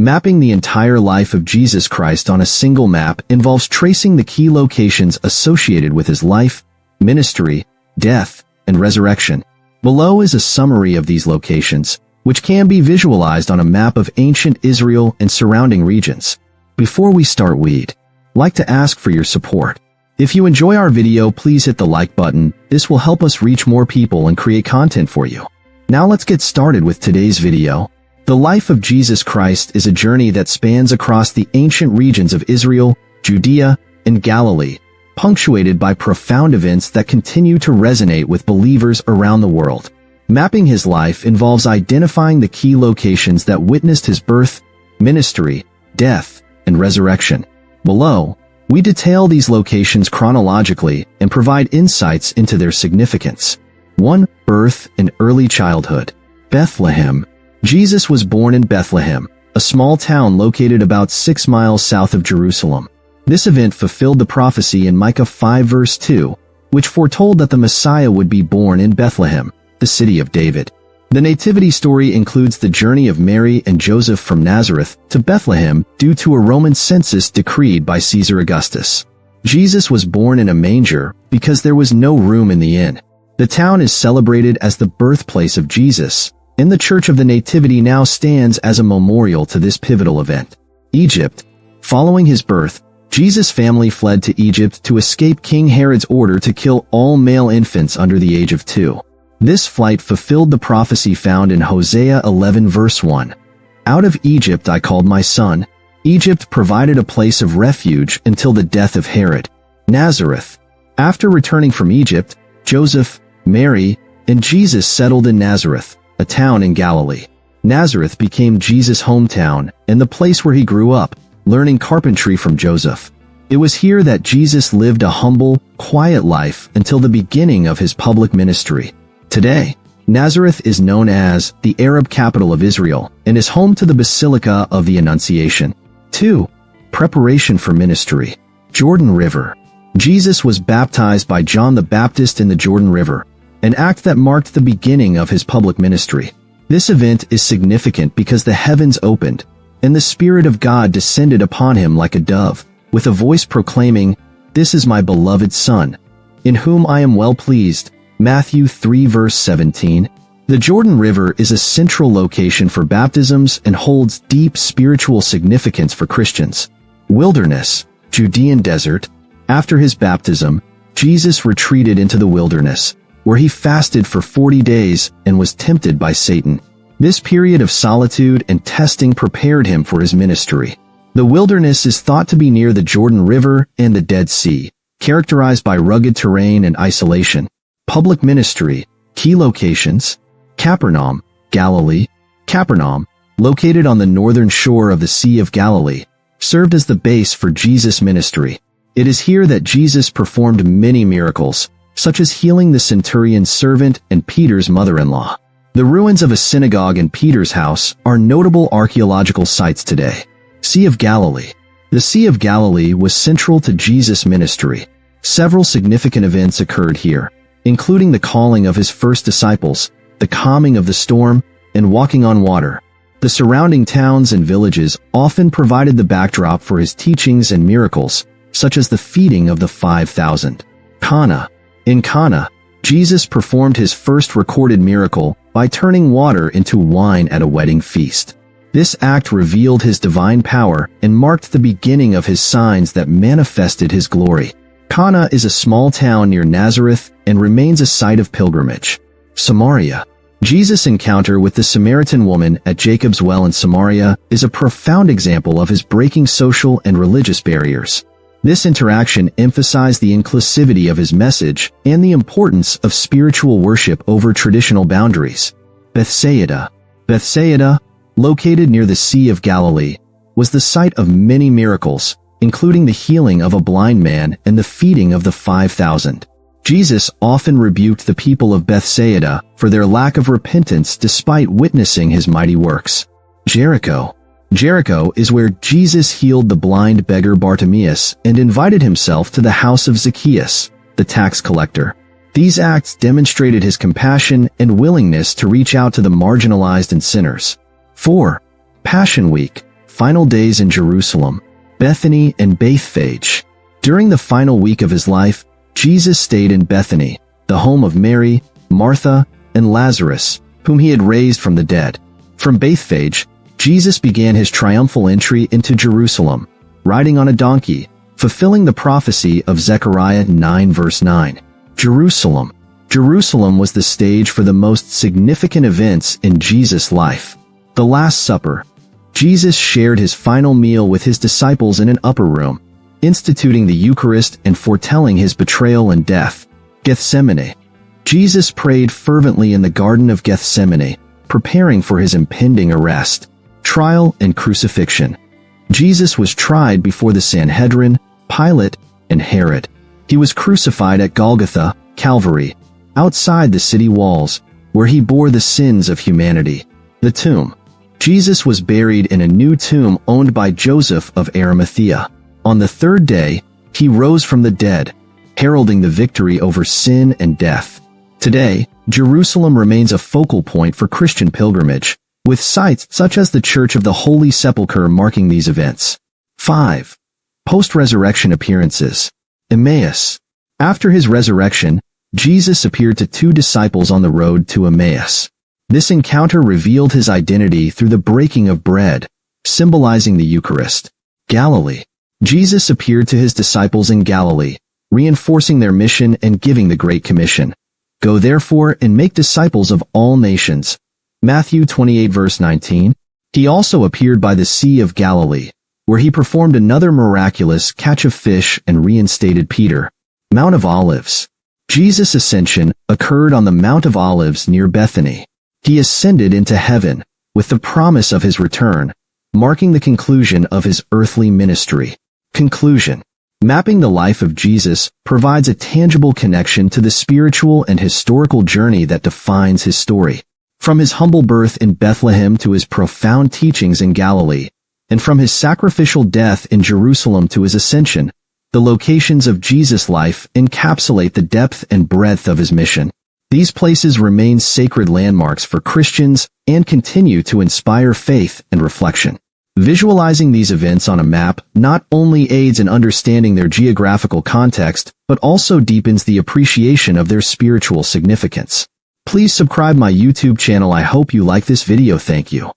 Mapping the entire life of Jesus Christ on a single map involves tracing the key locations associated with his life, ministry, death, and resurrection. Below is a summary of these locations, which can be visualized on a map of ancient Israel and surrounding regions. Before we start, we'd like to ask for your support. If you enjoy our video, please hit the like button. This will help us reach more people and create content for you. Now let's get started with today's video. The life of Jesus Christ is a journey that spans across the ancient regions of Israel, Judea, and Galilee, punctuated by profound events that continue to resonate with believers around the world. Mapping his life involves identifying the key locations that witnessed his birth, ministry, death, and resurrection. Below, we detail these locations chronologically and provide insights into their significance. 1. Birth and early childhood. Bethlehem. Jesus was born in Bethlehem, a small town located about 6 miles south of Jerusalem. This event fulfilled the prophecy in Micah 5 verse 2, which foretold that the Messiah would be born in Bethlehem, the city of David. The nativity story includes the journey of Mary and Joseph from Nazareth to Bethlehem due to a Roman census decreed by Caesar Augustus. Jesus was born in a manger because there was no room in the inn. The town is celebrated as the birthplace of Jesus, and the Church of the Nativity now stands as a memorial to this pivotal event. Egypt. Following his birth, Jesus' family fled to Egypt to escape King Herod's order to kill all male infants under the age of 2. This flight fulfilled the prophecy found in Hosea 11 verse 1. Out of Egypt I called my son. Egypt provided a place of refuge until the death of Herod. Nazareth. After returning from Egypt, Joseph, Mary, and Jesus settled in Nazareth, a town in Galilee. Nazareth became Jesus' hometown and the place where he grew up, learning carpentry from Joseph. It was here that Jesus lived a humble, quiet life until the beginning of his public ministry. Today, Nazareth is known as the Arab capital of Israel and is home to the Basilica of the Annunciation. 2. Preparation for ministry. Jordan River. Jesus was baptized by John the Baptist in the Jordan River, an act that marked the beginning of his public ministry. This event is significant because the heavens opened, and the Spirit of God descended upon him like a dove, with a voice proclaiming, "This is my beloved Son, in whom I am well pleased." Matthew 3 verse 17. The Jordan River is a central location for baptisms and holds deep spiritual significance for Christians. Wilderness. Judean desert. After his baptism, Jesus retreated into the wilderness, where he fasted for 40 days and was tempted by Satan. This period of solitude and testing prepared him for his ministry. The wilderness is thought to be near the Jordan River and the Dead Sea, characterized by rugged terrain and isolation. Public ministry. Key locations. Capernaum, Galilee. Capernaum, located on the northern shore of the Sea of Galilee, served as the base for Jesus' ministry. It is here that Jesus performed many miracles, such as healing the centurion's servant and Peter's mother-in-law. The ruins of a synagogue and Peter's house are notable archaeological sites today. Sea of Galilee. The Sea of Galilee was central to Jesus' ministry. Several significant events occurred here, including the calling of his first disciples, the calming of the storm, and walking on water. The surrounding towns and villages often provided the backdrop for his teachings and miracles, such as the feeding of the 5,000. Cana. In Cana, Jesus performed his first recorded miracle by turning water into wine at a wedding feast. This act revealed his divine power and marked the beginning of his signs that manifested his glory. Cana is a small town near Nazareth and remains a site of pilgrimage. Samaria. Jesus' encounter with the Samaritan woman at Jacob's well in Samaria is a profound example of his breaking social and religious barriers. This interaction emphasized the inclusivity of his message and the importance of spiritual worship over traditional boundaries. Bethsaida. Bethsaida, located near the Sea of Galilee, was the site of many miracles, including the healing of a blind man and the feeding of the 5,000. Jesus often rebuked the people of Bethsaida for their lack of repentance despite witnessing his mighty works. Jericho. Jericho is where Jesus healed the blind beggar Bartimaeus and invited himself to the house of Zacchaeus, the tax collector. These acts demonstrated his compassion and willingness to reach out to the marginalized and sinners. 4. Passion Week. final days in Jerusalem, Bethany and Bethphage. During the final week of his life, Jesus stayed in Bethany, the home of Mary, Martha, and Lazarus, whom he had raised from the dead. From Bethphage, Jesus began his triumphal entry into Jerusalem, riding on a donkey, fulfilling the prophecy of Zechariah 9 verse 9. Jerusalem. Jerusalem was the stage for the most significant events in Jesus' life. The Last Supper. Jesus shared his final meal with his disciples in an upper room, instituting the Eucharist and foretelling his betrayal and death. Gethsemane. Jesus prayed fervently in the Garden of Gethsemane, preparing for his impending arrest, trial, and crucifixion. Jesus was tried before the Sanhedrin, Pilate, and Herod. He was crucified at Golgotha, Calvary, outside the city walls, where he bore the sins of humanity. The tomb. Jesus was buried in a new tomb owned by Joseph of Arimathea. On the third day, he rose from the dead, heralding the victory over sin and death. Today, Jerusalem remains a focal point for Christian pilgrimage, with sites such as the Church of the Holy Sepulchre marking these events. 5. Post-resurrection appearances. Emmaus. After his resurrection, Jesus appeared to 2 disciples on the road to Emmaus. This encounter revealed his identity through the breaking of bread, symbolizing the Eucharist. Galilee. Jesus appeared to his disciples in Galilee, reinforcing their mission and giving the Great Commission. Go therefore and make disciples of all nations. Matthew 28 verse 19. He also appeared by the Sea of Galilee, where he performed another miraculous catch of fish and reinstated Peter. Mount of Olives. Jesus' ascension occurred on the Mount of Olives near Bethany. He ascended into heaven, with the promise of his return, marking the conclusion of his earthly ministry. Conclusion. Mapping the life of Jesus provides a tangible connection to the spiritual and historical journey that defines his story. From his humble birth in Bethlehem to his profound teachings in Galilee, and from his sacrificial death in Jerusalem to his ascension, the locations of Jesus' life encapsulate the depth and breadth of his mission. These places remain sacred landmarks for Christians and continue to inspire faith and reflection. Visualizing these events on a map not only aids in understanding their geographical context, but also deepens the appreciation of their spiritual significance. Please subscribe my YouTube channel. I hope you like this video. Thank you.